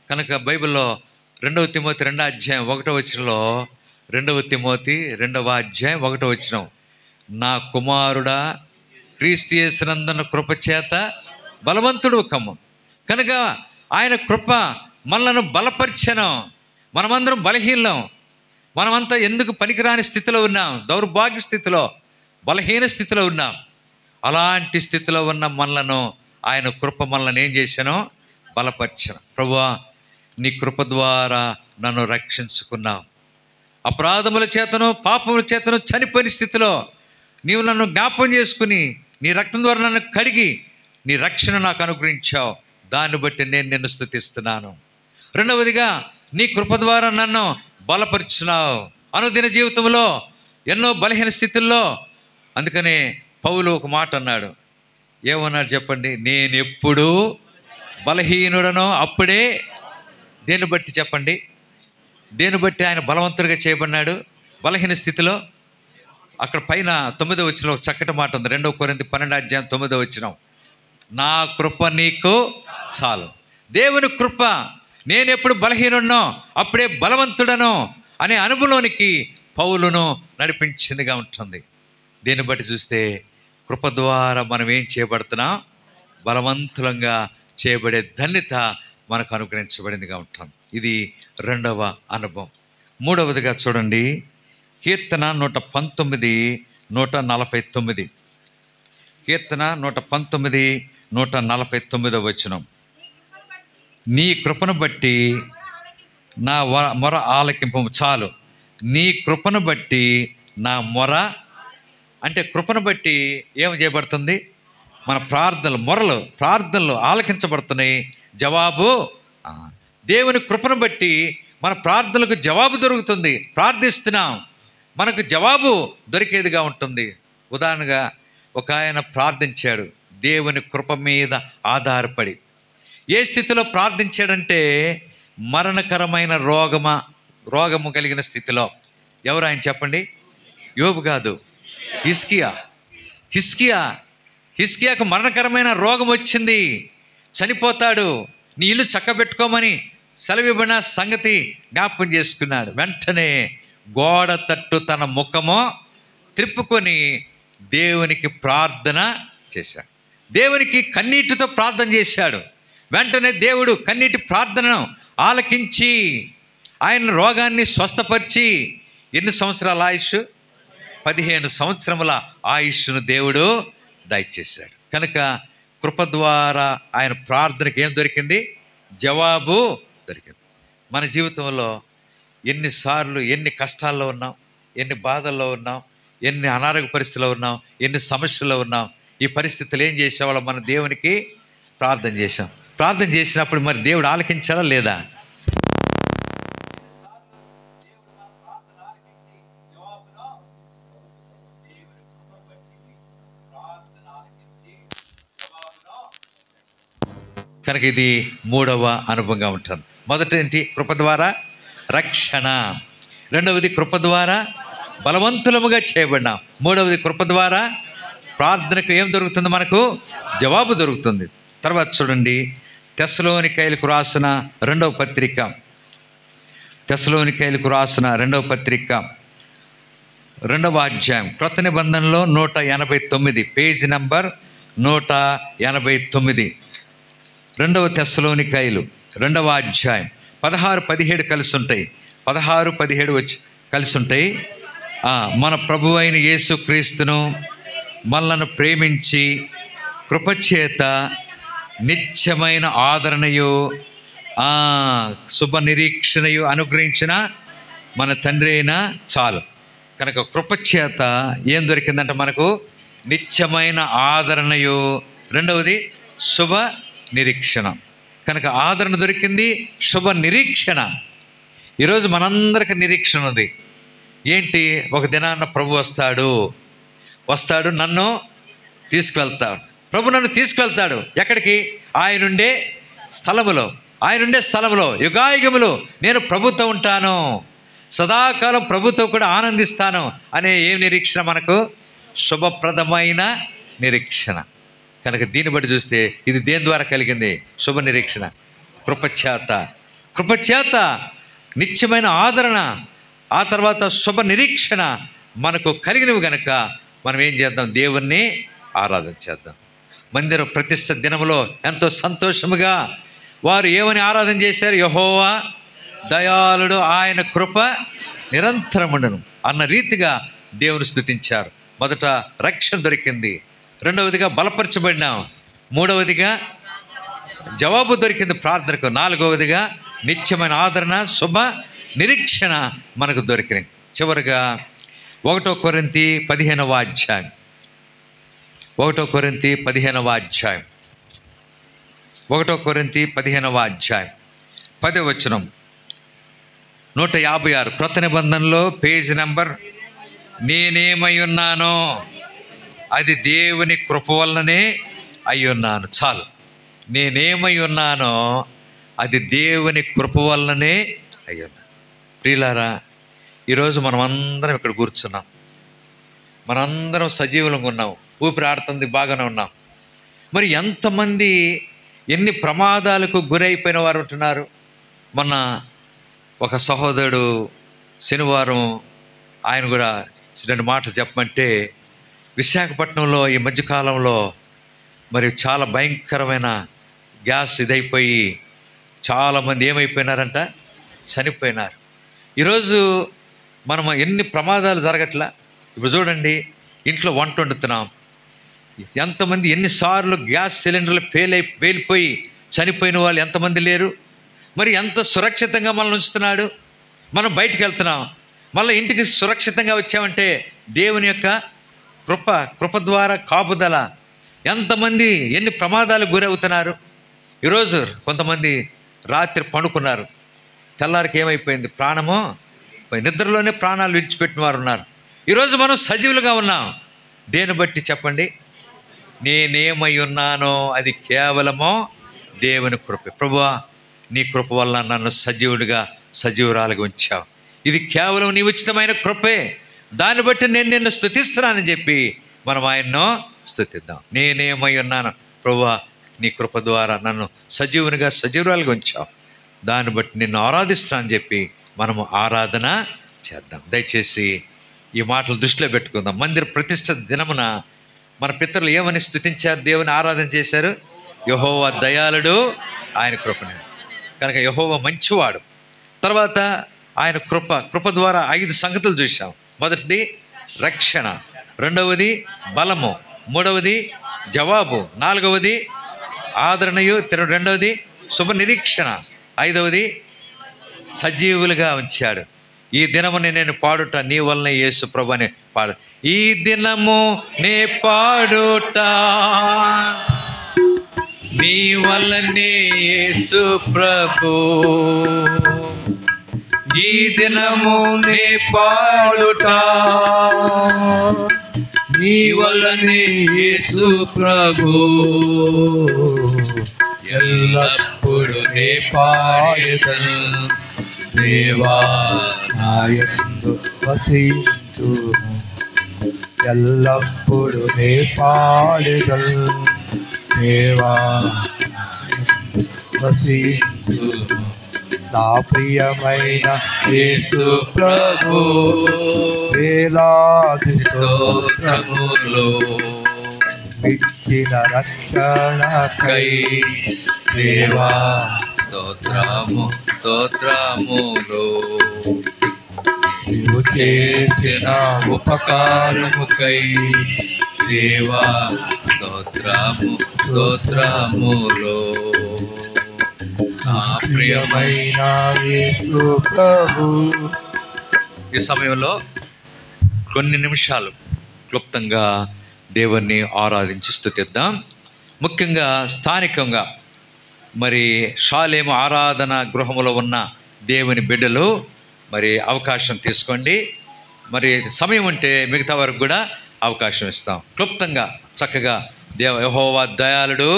కనుక బైబిల్లో 2వ తిమోతి 2వ అధ్యాయం 1వ వచనంలో, 2వ తిమోతి 2వ అధ్యాయం 1వ వచనం, నా కుమారుడా క్రీస్తు యేసునందున్న కృప చేత బలవంతుడు కమ్ము. కనుక ఆయన కృప మనలను బలపరిచెను. మనమందరం బలహీనం, మనమంతా ఎందుకు పనికిరాని స్థితిలో ఉన్నాం, దౌర్భాగ్య స్థితిలో, బలహీన స్థితిలో ఉన్నాం. అలాంటి స్థితిలో ఉన్న మనలను ఆయన కృప మనల్ని ఏం చేశానో? బలపరిచాను. ప్రభువా నీ కృప ద్వారా నన్ను రక్షించుకున్నావు. అపరాధముల చేతను పాపముల చేతను చనిపోయిన స్థితిలో నీవు నన్ను జ్ఞాపకం చేసుకుని నీ రక్తం ద్వారా నన్ను కడిగి నీ రక్షణ నాకు అనుగ్రహించావు. దాన్ని బట్టి నేను నిన్ను స్తుతిస్తున్నాను. రెండవదిగా నీ కృప ద్వారా నన్ను బలపరుచున్నావు అనుదిన జీవితంలో ఎన్నో బలహీన స్థితుల్లో. అందుకనే పౌలు ఒక మాట అన్నాడు. ఏమన్నాడు చెప్పండి? నేను ఎప్పుడు బలహీనుడనో అప్పుడే. దేన్ని బట్టి చెప్పండి? దేన్ని బట్టి ఆయన బలవంతుడిగా చేయబడినాడు బలహీన స్థితిలో? అక్కడ పైన 9వ వచనంలో ఒక చక్కటి మాట ఉంది. 2 కొరింథీ 12వ అధ్యాయం 9వ వచనం, నా కృప నీకు చాలు. దేవుని కృప నేను ఎప్పుడు బలహీనుడనో అప్పుడే బలవంతుడను అనే అనుభవంలోనికి పౌలును నడిపించిందిగా ఉంటుంది. దీన్ని బట్టి చూస్తే కృప ద్వారా మనం ఏం చేయబడుతున్నాం? బలవంతులంగా చేయబడే ధన్యత మనకు అనుగ్రహించబడిందిగా ఉంటాం. ఇది రెండవ అనుభవం. మూడవదిగా చూడండి, కీర్తన 119:149. కీర్తన 119:149 వచనం, నీ కృపను బట్టి నా మొర ఆలకింపు చాలు. నీ కృపను బట్టి నా మొర అంటే కృపను బట్టి ఏం చేయబడుతుంది? మన ప్రార్థనలు ఆలకించబడుతున్నాయి. జవాబు దేవుని కృపను బట్టి మన ప్రార్థనలకు జవాబు దొరుకుతుంది. ప్రార్థిస్తున్నాం, మనకు జవాబు దొరికేదిగా ఉంటుంది. ఉదాహరణగా ఒక ఆయన ప్రార్థించాడు దేవుని కృప మీద ఆధారపడి. ఏ స్థితిలో ప్రార్థించాడంటే మరణకరమైన రోగము కలిగిన స్థితిలో. ఎవరు ఆయన చెప్పండి? యోబు కాదు, హిస్కియాకు మరణకరమైన రోగం వచ్చింది, చనిపోతాడు, నీ ఇల్లు చక్కబెట్టుకోమని సెలవివ్వబడిన సంగతి జ్ఞాపకం చేసుకున్నాడు. వెంటనే గోడ తట్టు తన ముఖము త్రిప్పుకొని దేవునికి ప్రార్థన చేశాడు. దేవునికి కన్నీటితో ప్రార్థన చేశాడు. వెంటనే దేవుడు కన్నీటి ప్రార్థనను ఆలకించి ఆయన రోగాన్ని స్వస్థపరిచి ఎన్ని సంవత్సరాల ఆయుష్? 15 సంవత్సరముల ఆయుష్ను దేవుడు దయచేశాడు. కనుక కృప ద్వారా ఆయన ప్రార్థనకి ఏం దొరికింది? జవాబు దొరికింది. మన జీవితంలో ఎన్నిసార్లు ఎన్ని కష్టాల్లో ఉన్నాం, ఎన్ని బాధల్లో ఉన్నాం, ఎన్ని అనారోగ్య పరిస్థితుల్లో ఉన్నాం, ఎన్ని సమస్యల్లో ఉన్నాం. ఈ పరిస్థితులు ఏం చేసేవాళ్ళం? మన దేవునికి ప్రార్థన చేశాం. ప్రార్థన చేసినప్పుడు మరి దేవుడు ఆలకించాడా లేదా? కనుక ఇది 3వ అనుభవంగా ఉంటుంది. మొదట ఏంటి? కృప ద్వారా రక్షణ. రెండవది కృప ద్వారా బలవంతులముగా చేయబడినాం. మూడవది కృప ద్వారా ప్రార్థనకు ఏం దొరుకుతుంది? మనకు జవాబు దొరుకుతుంది. తర్వాత చూడండి, తెస్సలోనికైలకు రాసిన 2వ పత్రిక, తెస్సలోనికైలకు రాసిన 2వ పత్రిక 2వ అధ్యాయం, క్రొత్త నిబంధనలో 189, పేజీ నంబర్ 189. 2వ తెస్సలోనికైలు 2వ అధ్యాయం 16, 17 కలిసి ఉంటాయి. 16, 17 వచ్చి కలిసి ఉంటాయి. మన ప్రభు అయిన యేసుక్రీస్తును మనలను ప్రేమించి కృపచేత నిత్యమైన ఆదరణయు శుభ నిరీక్షణయు అనుగ్రహించిన మన తండ్రి అయిన చాలు. కనుక కృపచేత ఏం దొరికిందంటే మనకు? నిత్యమైన ఆదరణయు, రెండవది శుభ నిరీక్షణ. కనుక ఆదరణ దొరికింది, శుభ నిరీక్షణ. ఈరోజు మనందరికి నిరీక్షణ ఉంది. ఏంటి? ఒక దినాన్న ప్రభు వస్తాడు, నన్ను తీసుకువెళ్తాడు. ప్రభు నన్ను తీసుకువెళ్తాడు. ఎక్కడికి? ఆయనుండే స్థలములో యుగాయుగములు నేను ప్రభుతో ఉంటాను, సదాకాలం ప్రభుతో కూడా ఆనందిస్తాను అనే ఏ నిరీక్షణ మనకు? శుభప్రదమైన నిరీక్షణ. కనుక దీన్ని బట్టి చూస్తే ఇది దేని ద్వారా కలిగింది? శుభ నిరీక్షణ. కృపచేత నిత్యమైన ఆదరణ, ఆ తర్వాత శుభ నిరీక్షణ మనకు కలిగినవి కనుక మనం ఏం చేద్దాం? దేవుణ్ణి ఆరాధన చేద్దాం. మందిర ప్రతిష్ఠ దినములో ఎంతో సంతోషముగా వారు ఏమని ఆరాధన చేశారు? యెహోవా దయాళుడు, ఆయన కృప నిరంతరముండును అన్న రీతిగా దేవుని స్తుతించారు. మొదట రక్షణ దొరికింది, రెండవదిగా బలపరచబడినాం, మూడవదిగా జవాబు దొరికింది ప్రార్థనకు, నాలుగవదిగా నిత్యమైన ఆదరణ, శుభ నిరీక్షణ మనకు దొరికింది. చివరిగా 1 కొరింథీ 15వ అధ్యాయం, 1 కొరింథీ 15వ అధ్యాయం, 1 కొరింథీ 15వ అధ్యాయం 10వ వచనం, 156 క్రొత్త నిబంధనలో పేజ్ నంబర్, నేనేమై ఉన్నానో అది దేవుని కృప వలననే అయ్యున్నాను. చాలు. నేనేమై ఉన్నానో అది దేవుని కృప వలననే అయ్యున్నాను. ప్రియులారా, ఈరోజు మనం అందరం ఇక్కడ కూర్చున్నాం, మనందరం సజీవులంగా ఉన్నాం, ఊపిరి ఆడుతుంది, బాగానే ఉన్నాం. మరి ఎంతమంది ఎన్ని ప్రమాదాలకు గురైపోయిన వారు ఉంటున్నారు. మొన్న ఒక సహోదరుడు శనివారం ఆయన కూడా 2 మాటలు చెప్పమంటే, విశాఖపట్నంలో ఈ మధ్యకాలంలో మరి చాలా భయంకరమైన గ్యాస్ ఇదైపోయి చాలామంది ఏమైపోయినారంట? చనిపోయినారు. ఈరోజు మనం ఎన్ని ప్రమాదాలు జరగట్లా. ఇప్పుడు చూడండి, ఇంట్లో వంట వండుతున్నాం, ఎంతమంది ఎన్నిసార్లు గ్యాస్ సిలిండర్లు పేలిపోయి చనిపోయిన వాళ్ళు ఎంతమంది లేరు. మరి ఎంత సురక్షితంగా మనల్ని ఉంచుతున్నాడు. మనం బయటికి వెళ్తున్నాం, మళ్ళీ ఇంటికి సురక్షితంగా వచ్చామంటే దేవుని యొక్క కృప ద్వారా కాపుదల. ఎంతమంది ఎన్ని ప్రమాదాలకు గురవుతున్నారు. ఈరోజు కొంతమంది రాత్రి పండుకున్నారు, తెల్లారికి ఏమైపోయింది? ప్రాణము నిద్రలోనే ప్రాణాలు విడిచిపెట్టిన వారు ఉన్నారు. ఈరోజు మనం సజీవులుగా ఉన్నాం. దేని బట్టి చెప్పండి? నేనేమై ఉన్నానో అది కేవలమో దేవుని కృప. ప్రభువా, నీ కృప వల్ల నన్ను సజీవురాలుగా ఉంచావు. ఇది కేవలం నీ ఉచితమైన కృపే. దాన్ని బట్టి నేను నిన్ను స్తుతిస్తున్నానని చెప్పి మనం ఆయన్ను స్తుతిద్దాం. నేనేమై ఉన్నాను ప్రభువా, నీ కృప ద్వారా నన్ను సజీవురాలుగా ఉంచావు, దాన్ని బట్టి నిన్ను ఆరాధిస్తున్నానని చెప్పి మనము ఆరాధన చేద్దాం. దయచేసి ఈ మాటలు దృష్టిలో పెట్టుకుందాం. మందిర ప్రతిష్ఠ దినమున మన పితరులు ఏమని స్తుతించారు, దేవుని ఆరాధన చేశారు? యెహోవా దయాళుడు, ఆయన కృప కనుక యెహోవా మంచివాడు. తర్వాత ఆయన కృప ద్వారా 5 సంగతులు చూసాం. మొదటిది రక్షణ, రెండవది బలము, మూడవది జవాబు, నాలుగవది ఆదరణయు, రెండవది శుభ నిరీక్షణ, ఐదవది సజీవులుగా ఉంచాడు. ఈ దినముని నేను పాడుట నీ వలన యేసు ప్రభు అని పాడు. ఈ దినము నే పాడుట నీ వలనే యేసు ప్రభు, ఈ దినము నే పాడుట నీ వలనే యేసు ప్రభు, ఎల్లప్పుడు నే పాడెదను దేవా నా యందు వసించు, ఎల్లప్పుడు నే పాడెదను దేవా వసించు. నా ప్రియమైన యేసు ప్రభు, వేలాది స్తోత్రములు ఇచ్చిన రక్షణకై దేవా స్తోత్రము స్తోత్రములు, నీవు చేసిన ఉపకారముకై దేవా స్తోత్రము స్తోత్రములు. నా ప్రియమైన ప్రియమైన యేసు ప్రభు. ఈ సమయంలో కొన్ని నిమిషాలు క్లుప్తంగా దేవుణ్ణి ఆరాధించి స్తుతిద్దాం. ముఖ్యంగా స్థానికంగా మరి షాలేము ఆరాధన గృహములో ఉన్న దేవుని బిడ్డలు మరి అవకాశం తీసుకోండి. మరి సమయం ఉంటే మిగతా వరకు కూడా అవకాశం ఇస్తాం. క్లుప్తంగా చక్కగా యెహోవా దయాళుడు,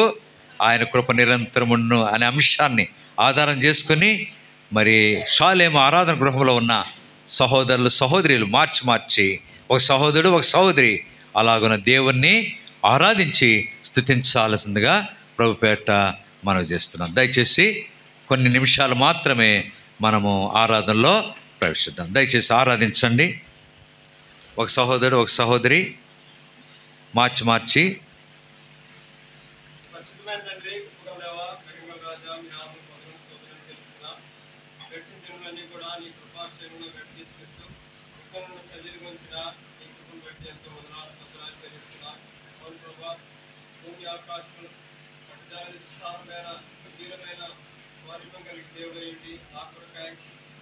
ఆయన కృప నిరంతరమును అనే అంశాన్ని ఆధారం చేసుకొని మరి షాలేము ఆరాధన గృహంలో ఉన్న సహోదరులు సహోదరులు మార్చి ఒక సహోదరుడు ఒక సహోదరి అలాగున్న దేవుణ్ణి ఆరాధించి స్తుతించాల్సిందిగా ప్రభుపేట మనం చేస్తున్నాం. దయచేసి కొన్ని నిమిషాలు మాత్రమే మనము ఆరాధనలో ప్రవేశిద్దాం. దయచేసి ఆరాధించండి. ఒక సహోదరుడు ఒక సహోదరి మార్చి పరిశుద్ధమైన తండ్రి, కృపగల దేవా, కనికరగల రాజా, మీ నామమునకు వందనములు, స్తోత్రాలు చెల్లిస్తున్నాం. గడిచిన దినములన్నీ కూడా నీ కృపాక్షేమంలో గడిచి తీసుకొచ్చు కృపను సజీలుగా ఉంచిన నీ కృపను బట్టి ఎంతో వందనాలు, స్తోత్రాలు చెల్లిస్తున్నాం. అవును ప్రభా, భూమి ఆకాశములు పట్టుదల ఉత్సాహమైన గంభీరమైన స్వారూప్యం కలిగి దేవుడు ఏంటి నా కొరకై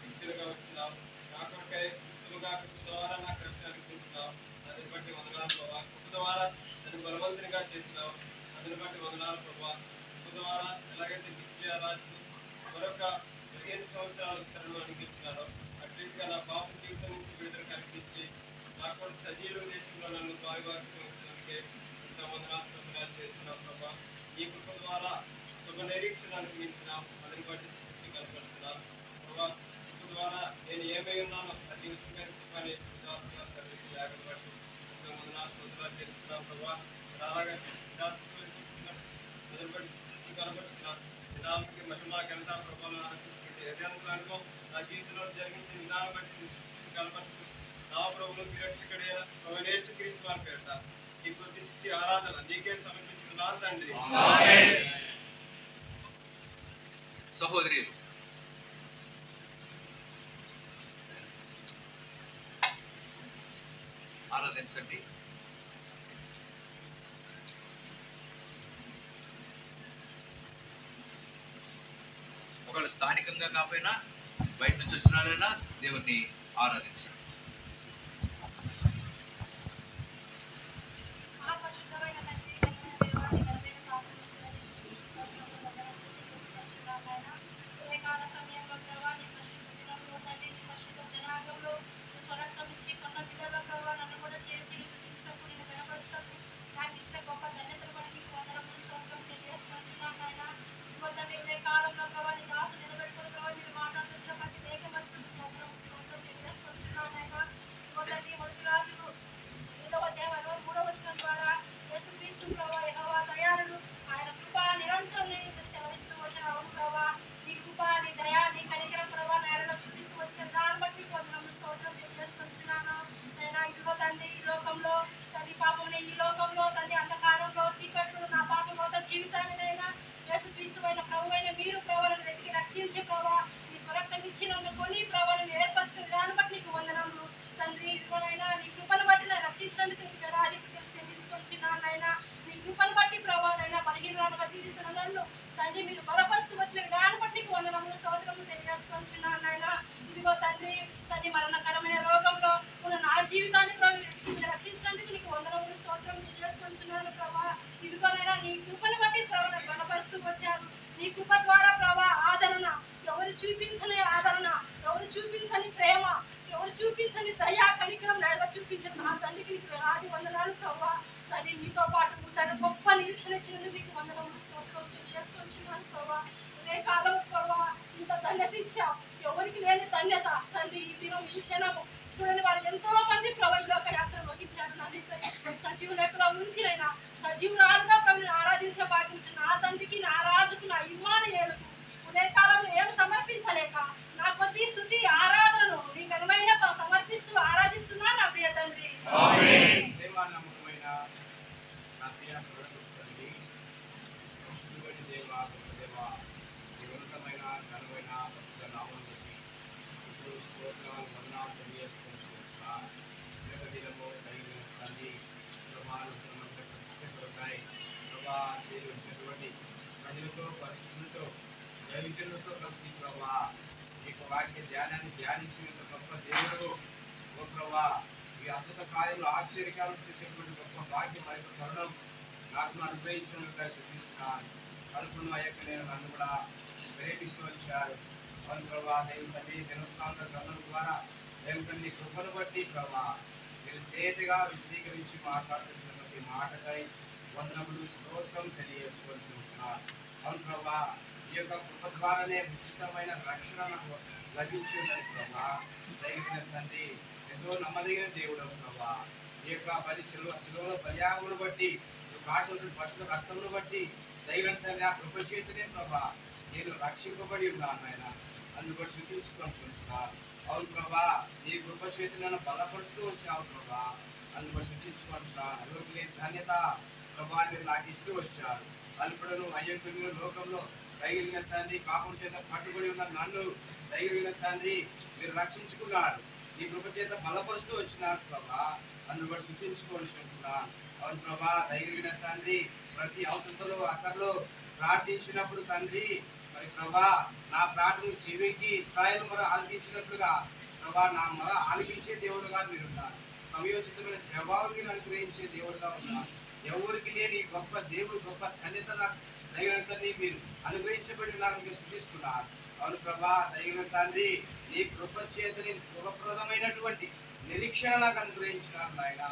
వ్యక్తులుగా వచ్చినావు, నా కొరకై క్రిస్తులుగా కృప ద్వారా నాకు రక్షణ అనిపించినావు. దాన్ని బట్టి వందనాలు ప్రభా. కృప ద్వారా నన్ను బలవంతునిగా చేసినావు, అందుని బట్టి వందనాలు ప్రభా. కృప ద్వారా ఎలాగైతే నిత్య రాజు మరొక 15 సంవత్సరాల తనను అనిపించినారో అట్లీగా నా పాప జీవితం నుంచి విడుదల కల్పించి నా కూడా సజీవ దేశంలో నన్ను పాలుభాగందుకే ఎంతో వందనాలు, స్తోత్రాలు చేస్తున్నావు ప్రభా. ఈ కృప ద్వారా శుభ నిరీక్షణ అనుభవించినాం, అందుని బట్టి స్ఫూర్తి కనపరుస్తున్నాం ప్రభా. కృప ద్వారా నేను ఏమై ఉన్నానో అది ఉచితమైన కృపని సర్వీస్ లేఖను బట్టి ఎంతో వందనాలు, స్తోత్రాలు చేస్తున్నాం ప్రభా. అలాగే మొదలు బట్టి స్ఫూర్తి కనపరుస్తున్నాం. విధానానికి మహిమ ఘనత ప్రభావం ఆరంభించుకుంటే ఏదైనా అనుభవం నా జీవితంలో జరిగించిన విధానం బట్టి స్ఫూర్తి కనపరుస్తూ నా ప్రభువును విరక్షకుడైన ప్రభువైన యేసుక్రీస్తు వారి పేరిట ఈ కొద్ది స్థితి ఆరాధన నీకే సమర్పించుకున్నాను తండ్రి. సహోదరి ఆరాధించండి. ఒకవేళ స్థానికంగా కాకపోయినా బయట నుంచి వచ్చిన వాళ్ళైనా దేవుణ్ణి ఆరాధించండి. కాలంలో ప్రభావ నీ దాసు నిలబెట్టుకుని ప్రభావ మీరు మాట్లాడుతున్న ప్రతి లేఖ మట్టుకు స్తోత్రం తెలియజేసుకొచ్చున్నాను. కృపను బట్టి ప్రభు నాకు బలపరుస్తూ వచ్చారు. నీ కృప ద్వారా ప్రభా ఆదరణ, ఎవరు చూపించని ఆదరణ, ఎవరు చూపించని ప్రేమ, ఎవరు చూపించని దయా కనికరం నడవ చూపించిన నా తండ్రికి నీకు ఆది వందనాలు ప్రభా. తండ్రి నీతో పాటు ఉంటాను గొప్ప నిరీక్షణ ఇచ్చినందుకు నీకు వందనములు స్తోత్రం చేసుకొచ్చున్నాను ప్రభా. ఇదే కాలం ప్రభా ఇంత ధన్యత ఇచ్చావు, ఎవరికి లేని ధన్యత తండ్రి. ఈ దినం ఈ క్షణము చూడండి, వాళ్ళు ఎంతో మంది ప్రభు ఈ లోక యాత్ర వహించారు. నన్ను సజీవ లెక్కలో ఉంచినైనా సజీవురాలుగా ప్రభుని ఆరాధించే భావించిన నా తండ్రికి, నా రాజుకు, నా ఇమ్మానుయేలుకు ఉదయ కాలంలో ఏం సమర్పించలేక నా కొద్ది స్థుతి ఆరాధనను నీ ఘనమైన సమర్పిస్తూ ఆరాధిస్తున్నా నా ప్రియ తండ్రి. నమ్మకమైన నా ప్రియ తండ్రి, ఉన్నతమైన ఘనమైన నామం ఇప్పుడు స్తోత్రాలు వందనాలు తెలియజేసుకుంటున్నా. దినము కలిగిన తండ్రి ప్రతిష్టపడతాయి ప్రభా. చేయవలసినటువంటి ప్రజలతో పరిస్థితులతో దైవజనులతో కలిసి ప్రభా ఈ వాక్య ధ్యానాన్ని ధ్యానించిన గొప్ప దేవుడు ఓ ప్రభా. ఈ అద్భుత కార్యంలో ఆశ్చర్యకాలం చేసేటువంటి గొప్ప భాగ్యం ఆ యొక్క తరుణం నాకు అనుగ్రహించినట్లుగా చూపిస్తున్నాను. అనుకున్న ఆ యొక్క నేను నన్ను కూడా ప్రేమిస్తూ వచ్చారు. అవును ప్రభా, దైవం తల్లి దినవృత్తాంత గ్రంథం ద్వారా దైవం తల్లి కృపను బట్టి ప్రభా మీరు తేటగా విశదీకరించి మాట్లాడుతున్నటువంటి మాటకై వందనములు స్తోత్రం తెలియజేసుకుంటున్నారు. అవును ప్రభా, ఈ యొక్క కృప ద్వారానే ఉచితమైన రక్షణ నాకు లభించిందని ప్రభా. దైవం తండ్రి ఎంతో నమ్మదగిన దేవుడు ప్రభా. ఈ యొక్క శిలువలో బలియాగమును బట్టి పశువుల రక్తమును బట్టి దైవం తండ్రి ఆ కృప చేతినే ప్రభా నేను రక్షింపబడి ఉన్నాను ఆయన. అందుకని శుద్ధించుకుంటున్నాను. అవును ప్రభా, నీ కృప చేతి నన్ను బలపరుస్తూ వచ్చావు ప్రభా. అందుకని శుద్ధించుకుంటున్నాను. ఎవరికి లేని ధన్యత ప్రభా మీరు నాకు ఇస్తూ వచ్చారు. అల్పుడను అయ్యకులను లోకంలో దైవగిన తండ్రి పాపం చేత పట్టుబడి ఉన్న నన్ను దైవగిన తండ్రి మీరు రక్షించుకున్నారు. నీ కృప చేత బలపరుస్తూ వచ్చినారు ప్రభా. అందుకని శుద్ధించుకుంటున్నాను. అవును ప్రభా, దైవగిన తండ్రి ప్రతి అవసరంలో అక్కర్లో ప్రార్థించినప్పుడు తండ్రి మరి ప్రభా నా ప్రార్థన చెవికి ఇశ్రాయేలు మొర ఆలకించినట్లుగా ప్రభా నా మొర ఆలకించే దేవుడుగా మీరున్నారు. సమయోచితమైన జవాబుని అనుగ్రహించే దేవుడుగా ఉన్నారు. ఎవరికి లేని గొప్ప దేవుడు, గొప్ప ధన్యత దైవతండ్రి మీరు అనుగ్రహించబడినారని మీరు సూచిస్తున్నారు. అవును ప్రభా, దైవ తండ్రి నీ కృప చేతని శుభప్రదమైనటువంటి నిరీక్షణ నాకు అనుగ్రహించినారు నాయన.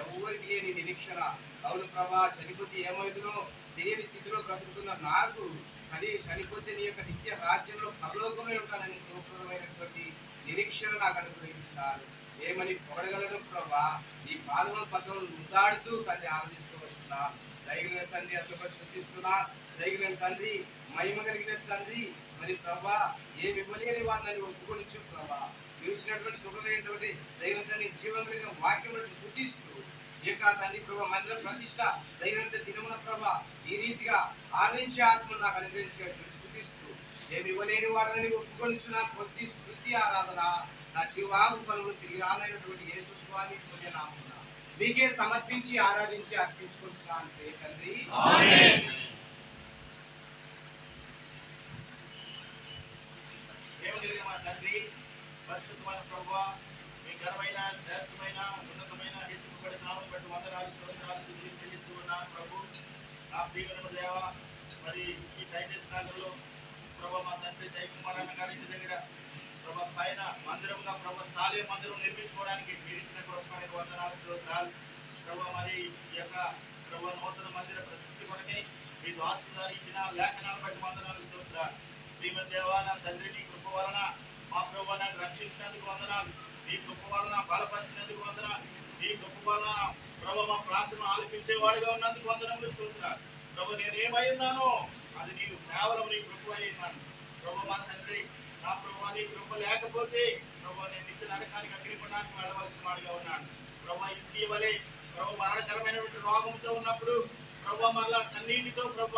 ఎవరికి లేని నిరీక్షణ. అవును ప్రభా, చనిపోతే ఏమవుతుందో తెలియని స్థితిలో బ్రతుకుతున్న నాకు కానీ చనిపోతే నీ యొక్క నిత్య రాజ్యంలో పరలోకమే ఉంటానని శుభప్రదమైనటువంటి నిరీక్షణ నాకు అనుగ్రహించినారు. ఏమని పొగడగలను ప్రభా. నీ పాదముల పత్రములు ముద్దాడుతూ తండ్రి ఆరాధిస్తూ వస్తున్నా. దైవమైన తండ్రి అతను శుద్ధిస్తున్నా. దైవమైన తండ్రి మహిమ కలిగిన తండ్రి మరి ప్రభా ఏమి ఇవ్వలేని వాడిని ఒప్పుకొనిచ్చు ప్రభా. మీరు ఇచ్చినటువంటి శుభమైనటువంటి దైవం తండ్రి జీవం కలిగిన వాక్యం శుద్ధిస్తూ ఏకా తండ్రి ప్రభా మందిర ప్రతిష్ట దైవంత దినమున ప్రభా ఈ రీతిగా ఆరాధించే ఆత్మను నాకు అనుగ్రహించినట్టు శుద్ధిస్తూ ఏమి ఇవ్వలేని వాడిని ఒప్పుకొనిచ్చు నా కొద్ది స్థుతి ఆరాధన నా జీవాగు పనులు తిరిగి రానైనటువంటి యేసు స్వామి పుణ్యనామమున మీకే సమర్పించి ఆరాధించి అర్పించుకుంటున్నాను తండ్రి. దేవుని మా తండ్రి పరిశుద్ధమైన ప్రభువా, మీ ఘనమైన శ్రేష్టమైన ఉన్నతమైన హెచ్చుబడి నామం బట్టి వందనాలు స్తోత్రాలు చెల్లిస్తూ ఉన్నాను ప్రభు. నా ప్రియమైన దేవ, మరి ఈ టైటస్ నగర్లో ప్రభు మా తండ్రి జయకుమారన్న గారి ఇంటి దగ్గర ప్రభు పైన మందిరంగా ప్రభు సాలే మందిరం నిర్మించుకోవడానికి మీరు ఇచ్చిన గొప్ప వందనాలు స్తోత్రాలు ప్రభు. మరి ఈ యొక్క ప్రభు నూతన మందిర ప్రతిష్ఠ కొరకై మీ దాసులు గారు ఇచ్చిన లేఖనాలను బట్టి వందనాలు స్తోత్రాలు. శ్రీమద్ దేవా, నా తండ్రి నీ కృప వలన మా ప్రభు నన్ను రక్షించినందుకు వందనాలు. నీ కృప వలన బలపరిచినందుకు వందనాలు. నీ కృప వలన ప్రభు మా ప్రార్థన ఆలపించేవాడిగా ఉన్నందుకు వందనములు స్తోత్రాలు ప్రభు. నేను ఏమై ఉన్నానో అది నీవు కేవలం నీ కృప అయి ఉన్నాను ప్రభు. మా తండ్రి నా ప్రభు నీ కృప లేకపోతే ప్రభు నేను నిత్య నరకానికి అగ్నిగుండానికి వెళ్ళవలసిన వాడిగా ఉన్నాను ప్రభు. ఇటీవలే ప్రభు మరణకరమైనటువంటి రోగంతో ఉన్నప్పుడు ప్రభు మరలా కన్నీటితో ప్రభు